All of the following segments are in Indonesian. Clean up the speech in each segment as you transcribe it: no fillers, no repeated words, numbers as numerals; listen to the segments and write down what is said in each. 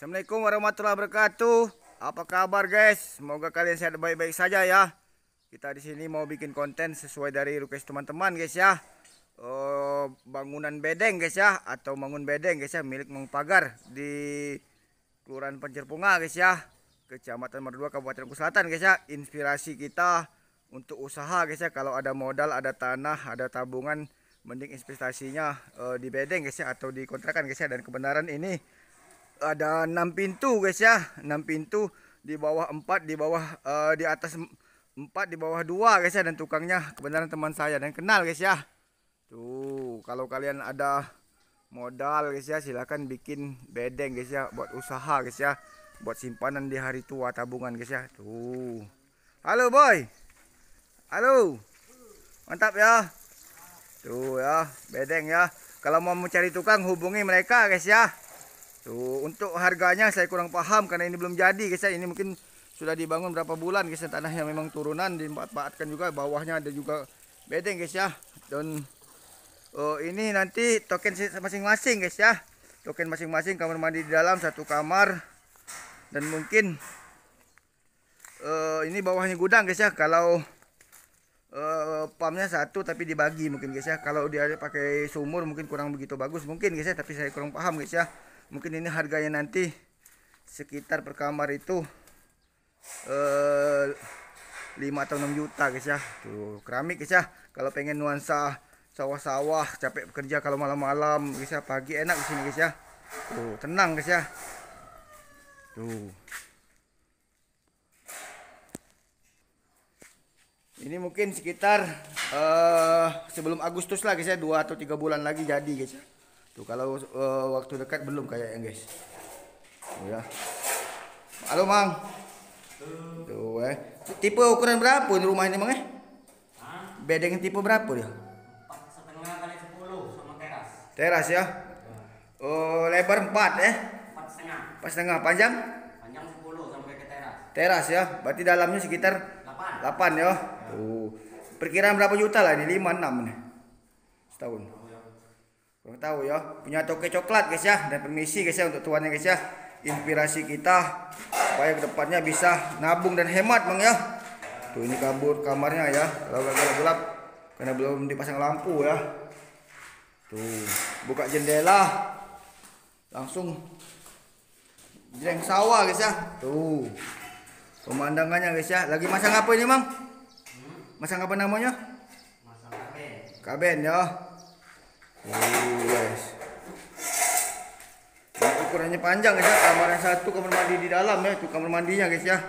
Assalamualaikum warahmatullahi wabarakatuh. Apa kabar guys? Semoga kalian sehat baik-baik saja ya. Kita di sini mau bikin konten sesuai dari request teman-teman guys ya. Bangunan bedeng guys ya, atau bangun bedeng guys ya, milik Mang Pagar di Kelurahan Pancerpunga guys ya, Kecamatan Merdua Kabupaten Bengkulu Selatan guys ya. Inspirasi kita untuk usaha guys ya. Kalau ada modal, ada tanah, ada tabungan, mending investasinya di bedeng guys ya, atau di kontrakan guys ya. Dan kebenaran ini ada 6 pintu guys ya, 6 pintu, di bawah 4, di bawah di atas 4, di bawah 2 guys ya. Dan tukangnya kebenaran teman saya dan kenal guys ya. Tuh, kalau kalian ada modal guys ya, silahkan bikin bedeng guys ya, buat usaha guys ya, buat simpanan di hari tua, tabungan guys ya. Tuh, halo boy, halo, mantap ya. Tuh ya, bedeng ya. Kalau mau mencari tukang hubungi mereka guys ya. Tuh, untuk harganya saya kurang paham karena ini belum jadi guys ya. Ini mungkin sudah dibangun berapa bulan guys ya. Tanahnya memang turunan, dimanfaatkan juga. Bawahnya ada juga bedeng guys ya. Dan ini nanti token masing-masing guys ya. Token masing-masing, kamar mandi di dalam, satu kamar. Dan mungkin ini bawahnya gudang guys ya. Kalau pumpnya satu tapi dibagi mungkin guys ya. Kalau dia pakai sumur mungkin kurang begitu bagus mungkin guys ya. Tapi saya kurang paham guys ya. Mungkin ini harganya nanti sekitar per kamar itu 5 atau 6 juta guys ya. Tuh, keramik guys ya. Kalau pengen nuansa sawah-sawah, capek bekerja kalau malam-malam guys ya, pagi enak di sini guys ya. Tuh, tenang guys ya. Tuh. Ini mungkin sekitar sebelum Agustus lah guys ya, 2 atau 3 bulan lagi jadi guys ya. Tuh, kalau waktu dekat belum kayaknya guys. Tuh ya. Halo Mang. Tuh tipe ukuran berapa di rumah ini Mang Bedeng tipe berapa dia? 4,5 kali 10 sama teras. Teras ya. Lebar 4 4,5. 4,5. Panjang? Panjang 10 sampai ke teras. Teras ya. Berarti dalamnya sekitar 8 ya. Tuh. Perkiraan berapa juta lah ini? 5 6 nih. Setahun. Kurang tahu ya. Punya toke coklat guys ya. Dan permisi guys ya untuk tuannya guys ya. Inspirasi kita supaya kedepannya bisa nabung dan hemat Bang ya. Tuh, ini kabur kamarnya ya. Kalau gelap-gelap karena belum dipasang lampu ya. Tuh, buka jendela langsung jeng sawah guys ya. Tuh, pemandangannya guys ya. Lagi masang apa ini Mang? Masang apa namanya? Masang kaben. Kaben ya. Guys, ukurannya panjang guys ya. Kamarnya satu, kamar mandi di dalam ya. Itu kamar mandinya guys ya.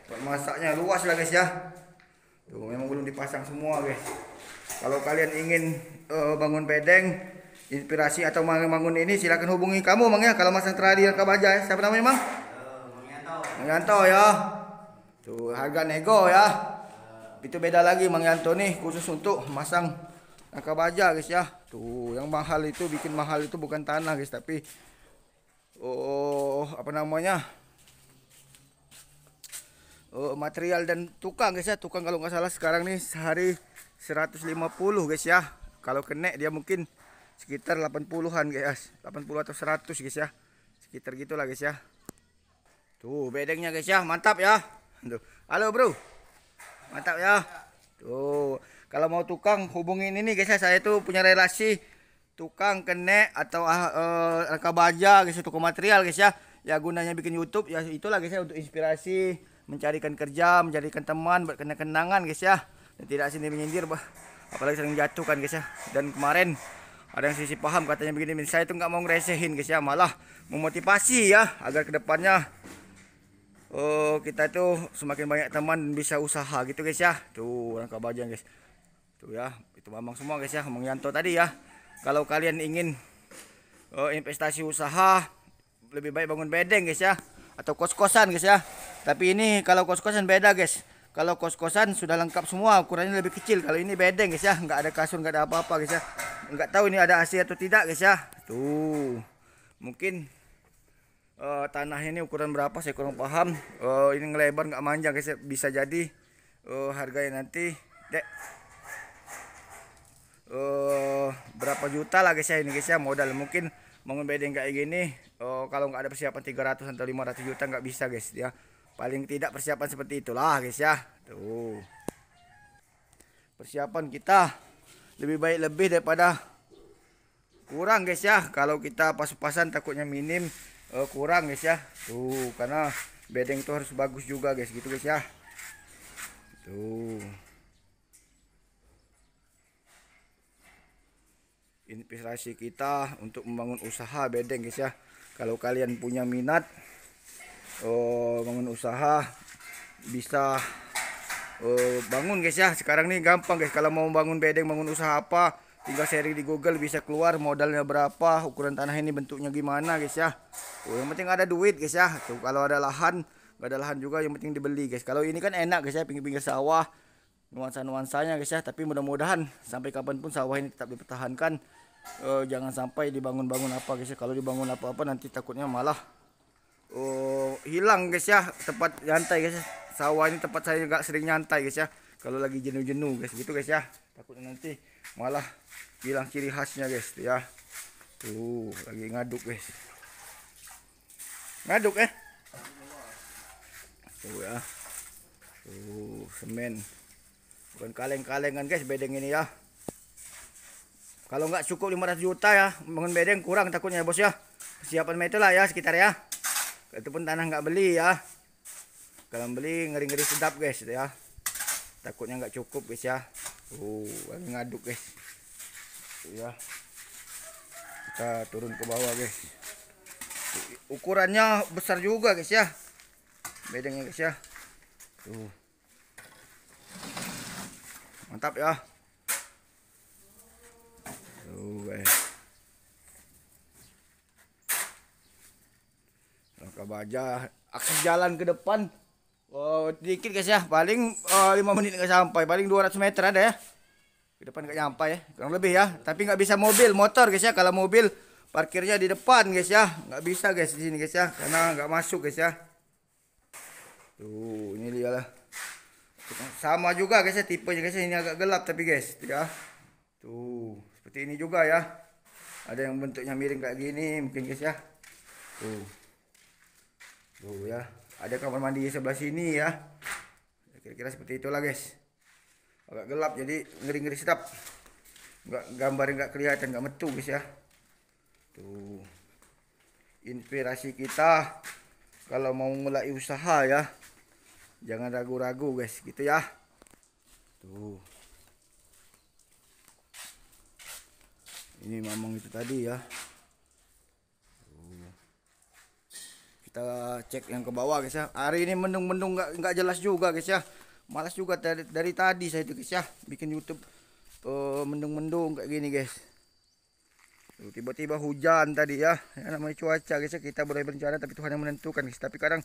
Buat masaknya luas lah guys ya. Tuh, memang belum dipasang semua guys. Kalau kalian ingin bangun bedeng, inspirasi atau bangun ini, silakan hubungi kamu Mang ya. Kalau masang teradi dan kabaja ya. Siapa namanya Mang? Mang Yanto ya. Tuh, harga nego ya. Itu beda lagi Mang Yanto nih, khusus untuk masang angka baja guys ya. Tuh, yang mahal itu, bikin mahal itu bukan tanah guys, tapi apa namanya, material dan tukang guys ya. Tukang kalau nggak salah sekarang nih sehari 150 guys ya. Kalau kena dia mungkin sekitar 80-an guys, 80 atau 100 guys ya, sekitar gitulah guys ya. Tuh, bedengnya guys ya, mantap ya. Tuh, halo bro, mantap ya. Tuh, kalau mau tukang hubungin ini guys ya. Saya tuh punya relasi tukang kene atau rangka baja guys, tukang material guys ya. Ya gunanya bikin YouTube ya itulah guys ya, untuk inspirasi, mencarikan kerja, mencarikan teman, buat kenang-kenangan guys ya. Dan tidak sini menyindir apalagi sering jatuhkan guys ya. Dan kemarin ada yang sisi paham katanya begini, saya tuh nggak mau ngeresehin guys ya, malah memotivasi ya agar kedepannya kita itu semakin banyak teman bisa usaha gitu guys ya. Tuh, rangka baja guys. Tuh ya, itu Bambang semua guys ya, Mang Yanto tadi ya. Kalau kalian ingin investasi usaha, lebih baik bangun bedeng guys ya, atau kos-kosan guys ya. Tapi ini kalau kos-kosan beda guys. Kalau kos-kosan sudah lengkap semua, ukurannya lebih kecil. Kalau ini bedeng guys ya, nggak ada kasur, nggak ada apa-apa guys ya. Nggak tahu ini ada AC atau tidak guys ya. Tuh, mungkin tanah ini ukuran berapa saya kurang paham. Ini ngelebar nggak manjang guys ya. Bisa jadi harganya nanti dek berapa juta lah guys ya, ini guys ya. Modal mungkin bangun bedeng kayak gini kalau nggak ada persiapan 300 atau 500 juta nggak bisa guys ya. Paling tidak persiapan seperti itulah guys ya. Tuh. Persiapan kita lebih baik lebih daripada kurang guys ya. Kalau kita pas-pasan takutnya minim, kurang guys ya. Tuh, karena bedeng itu harus bagus juga guys gitu guys ya. Tuh. Inspirasi kita untuk membangun usaha bedeng guys ya. Kalau kalian punya minat bangun usaha, bisa bangun guys ya. Sekarang nih gampang guys, kalau mau bangun bedeng, bangun usaha apa, tinggal sharing di Google, bisa keluar modalnya berapa, ukuran tanah ini bentuknya gimana guys ya. Tuh, yang penting ada duit guys ya. Tuh, kalau ada lahan, nggak ada lahan juga yang penting dibeli guys. Kalau ini kan enak guys ya, pinggir-pinggir sawah, nuansa-nuansanya guys ya. Tapi mudah-mudahan sampai kapanpun sawah ini tetap dipertahankan. Jangan sampai dibangun-bangun apa guys ya. Kalau dibangun apa-apa nanti takutnya malah hilang guys ya, tempat nyantai guys ya. Sawah ini tempat saya juga sering nyantai guys ya. Kalau lagi jenuh-jenuh guys gitu guys ya. Takutnya nanti malah hilang ciri khasnya guys ya. Tuh, lagi ngaduk guys. Ngaduk tuh ya. Tuh, semen. Bukan kaleng-kalengan guys bedeng ini ya. Kalau nggak cukup 500 juta ya, bangun bedeng kurang takutnya bos ya. Persiapan meter lah ya sekitar ya. Itu pun tanah nggak beli ya. Kalau beli ngeri-ngeri sedap guys ya. Takutnya nggak cukup guys ya. Lagi ngaduk guys. Tuh ya. Kita turun ke bawah guys. Ukurannya besar juga guys ya. Bedengnya guys ya. Tuh. Mantap ya. Tuh guys. Langkah baja, akses jalan ke depan dikit guys ya, paling 5 menit nggak sampai, paling 200 meter ada ya. Ke depan nggak nyampe ya, kurang lebih ya. Tapi nggak bisa mobil, motor guys ya. Kalau mobil parkirnya di depan guys ya, nggak bisa guys di sini guys ya, karena nggak masuk guys ya. Tuh, ini dia lah. Sama juga guys ya tipenya guys ya. Ini agak gelap tapi guys ya. Tuh, seperti ini juga ya. Ada yang bentuknya miring kayak gini mungkin guys ya. Tuh. Tuh ya. Ada kamar mandi di sebelah sini ya. Kira-kira seperti itulah guys. Agak gelap jadi ngeri-ngeri sedap. Gambarnya nggak kelihatan, nggak metu guys ya. Tuh. Inspirasi kita kalau mau mulai usaha ya. Jangan ragu-ragu guys, gitu ya. Tuh. Ini mamang itu tadi ya. Tuh. Kita cek yang ke bawah guys ya. Hari ini mendung-mendung nggak jelas juga guys ya. Malas juga dari tadi saya itu guys ya bikin YouTube mendung-mendung kayak gini guys. Tiba-tiba hujan tadi ya. Namanya cuaca guys ya, kita boleh berencana tapi Tuhan yang menentukan guys. Tapi kadang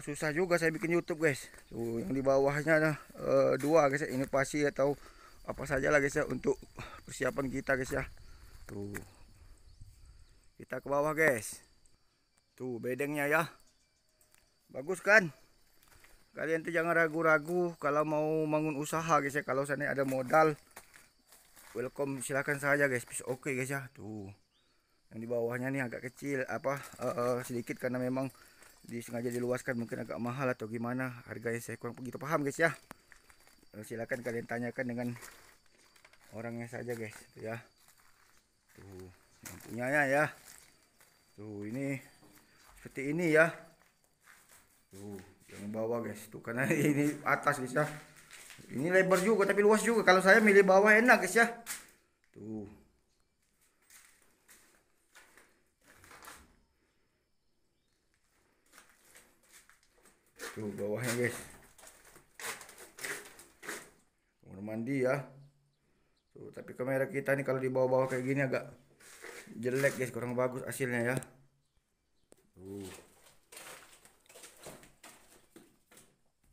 susah juga saya bikin YouTube guys. Tuh, yang di bawahnya ada dua guys ya, inovasi atau apa saja lah guys ya untuk persiapan kita guys ya. Tuh, kita ke bawah guys. Tuh bedengnya ya, bagus kan. Kalian tuh jangan ragu-ragu kalau mau bangun usaha guys ya. Kalau sana ada modal, welcome, silakan saja guys. Oke guys ya. Tuh, yang di bawahnya nih agak kecil apa sedikit karena memang disengaja diluaskan, mungkin agak mahal atau gimana harganya, saya kurang begitu paham guys ya. Silakan kalian tanyakan dengan orangnya saja guys ya. Tuh, yang punyanya ya. Tuh, ini seperti ini ya. Tuh, yang bawah guys. Tuh, karena ini atas guys ya. Ini lebar juga tapi luas juga. Kalau saya milih bawah enak guys ya. Tuh. Tuh bawahnya guys. Kamar mandi ya. Tuh, tapi kamera kita nih kalau di bawah-bawah kayak gini agak jelek guys, kurang bagus hasilnya ya. Tuh.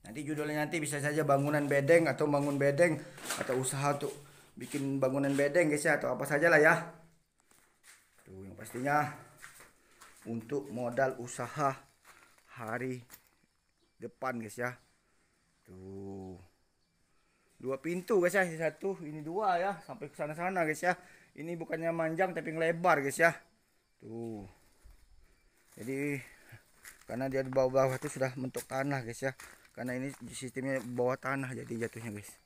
Nanti judulnya nanti bisa saja bangunan bedeng atau bangun bedeng atau usaha untuk bikin bangunan bedeng guys ya, atau apa saja lah ya. Tuh, yang pastinya untuk modal usaha hari depan guys ya. Tuh, 2 pintu guys ya, satu ini 2 ya, sampai ke sana-sana guys ya. Ini bukannya manjang tapi ngelebar guys ya. Tuh, Jadi karena dia di bawah-bawah itu sudah mentok tanah guys ya, karena ini sistemnya bawah tanah jadi jatuhnya guys.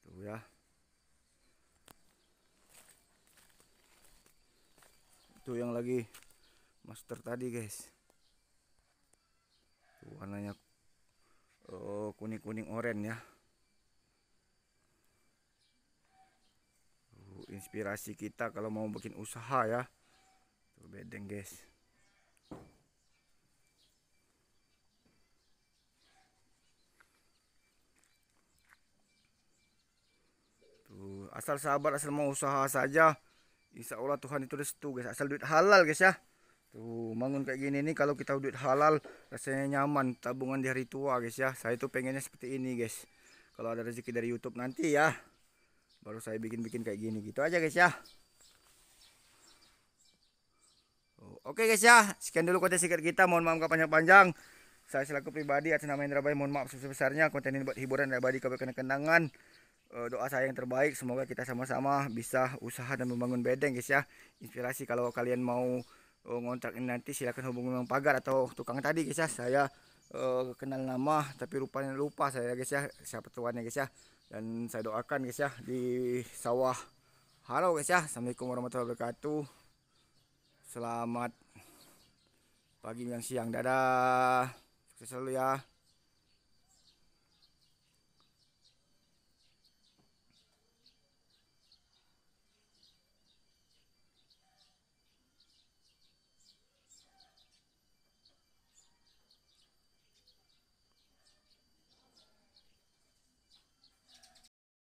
Tuh ya. Itu yang lagi master tadi guys. Tuh warnanya kuning-kuning oranye ya. Inspirasi kita kalau mau bikin usaha ya. Tuh bedeng guys. Tuh asal sabar, asal mau usaha saja, insya Allah Tuhan itu restu guys. Asal duit halal guys ya. Tuh bangun kayak gini nih, kalau kita duit halal rasanya nyaman, tabungan di hari tua guys ya. Saya tuh pengennya seperti ini guys. Kalau ada rezeki dari YouTube nanti ya, baru saya bikin-bikin kayak gini gitu aja guys ya. Oke guys ya, sekian dulu konten singkat kita. Mohon maaf gak panjang-panjang. Saya selaku pribadi atas nama Indra Bay mohon maaf sebesar-besarnya. Konten ini buat hiburan dan abadi kenang-kenangan. Doa saya yang terbaik, semoga kita sama-sama bisa usaha dan membangun bedeng guys ya. Inspirasi kalau kalian mau ngontrak ini nanti silahkan hubungi Bang Pagar atau tukang tadi guys ya. Saya kenal nama tapi rupanya lupa saya guys ya, siapa tuannya guys ya. Dan saya doakan guys ya di sawah halo guys ya. Assalamualaikum warahmatullahi wabarakatuh. Selamat pagi, siang, dadah. Sukses selalu ya.